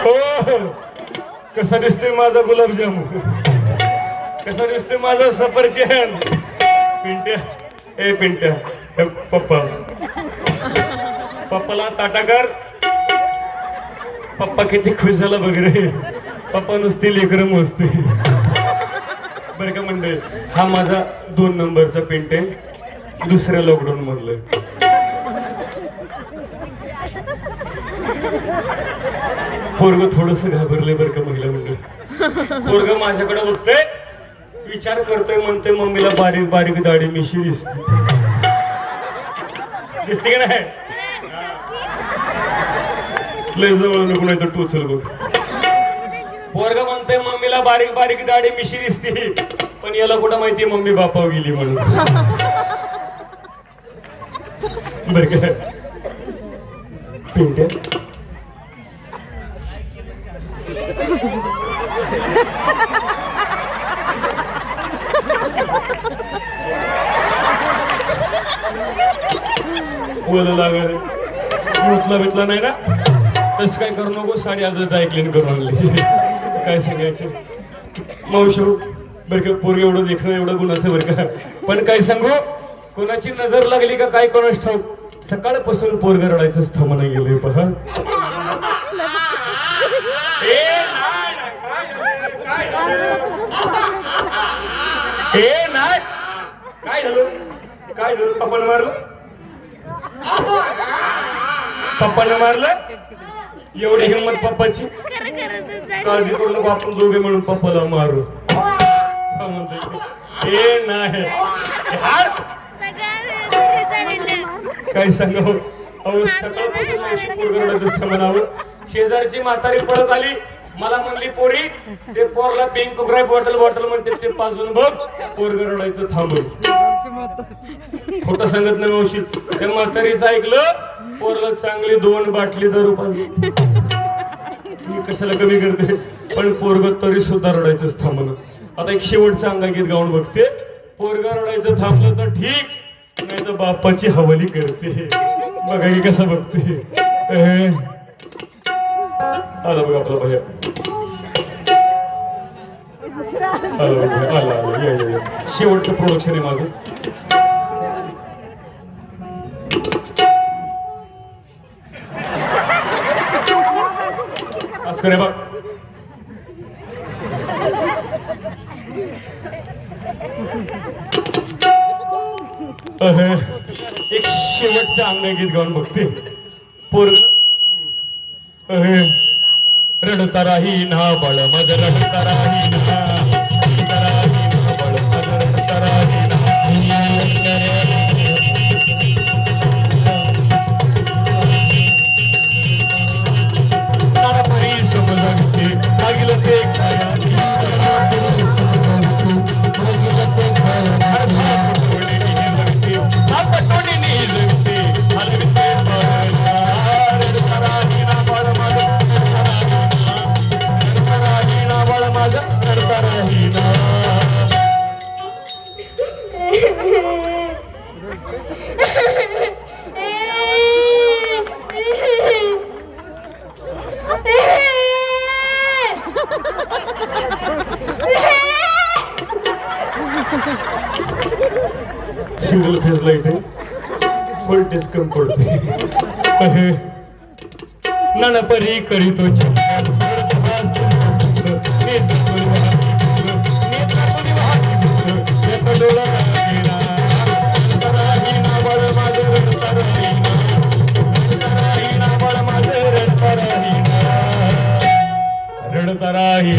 हो कसा दिसतोय माझा गुलाबजामू, कसा दिसतोय माझा सफरचंद. पिंट्या ए पिंट्या, पप्पा पप्पाला ताटा कर. पप्पा किती खुश झाला बघ रे. पप्पा नुसती लेकरं मोजते बरं का मंडळी. हा माझा 2 नंबरचा पेंट आहे, दुसऱ्या लॉकडाऊन मधलं. पोरग थोडस घाबरले बरं का महिला मंडळ. पोरग माझ्याकडे बघतोय, विचार करतोय, म्हणतोय मम्मीला बारीक बारीक दाढी मिशी दिसते का नाही. लय जवळ नको नाही तर टोचल बघ. पोरग म्हणतोय मम्मीला बारीक बारीक दाढी मिशी दिसते, पण याला कुठं माहिती मम्मी बापावर गेली म्हणून. बर का पिंट्या, बोला लागल मुतला बितला नाही ना, तसं काय करू नको. साडी आज डायक्लीन करून आणली. काय सांगायचं मावशी बरं का. पोरग एवढं देखणं एवढं गुणाचं बरं का. पण काय सांगू, कोणाची नजर लागली का काय कोणाच ठाऊक, सकाळपासून पोरग रडायचंच थांबणं गेलंय पहा. नाही काय झालं, काय झालं, पप्पानं मारलं, पप्पानं मारलं. एवढी हिंमत पप्पाची, काळजी करू नको, आपण दोघे म्हणून पप्पाला मारू. हे नाही काय सांगावं. अहो सकाळपासून अशी पोरगरडाचं म्हणावं. शेजारची म्हातारी पळत आली, मला म्हणली पोरी ते पोरला पिंक कुकराय बॉटल म्हणते ते पाजून बघ, पोरग रडायचं थांबल. खोटं सांगत नाही मावशी. त्या म्हातारीचं ऐकलं, पोरला चांगली 2 बाटली दारू पाजली. मी कशाला कमी करते, पण पोरग तरी सुद्धा रडायचंच थांबलं. आता एक शेवटचं अंगागीत गाऊन बघते. पोरग रडायचं थांबलं तर ठीक, नाही तर बापाची हवाली करते. बघा की कसं बघते. आला बघ आपला भैया, आला. शेवटचं प्रोडक्शन आहे माझं. आज करे बघ. एक शेवटचं अंगगीत गाऊन बघते. पोरग रडता राही ना बाळ माझं, रडता राही ना, रडता राही ना बाळ माझं, रडता राही ना. समजते लागलं ते खाया, सिंगल फेज लाईट आहे, व्होल्टेज कम पडते. नाना परी करीतो रडता राही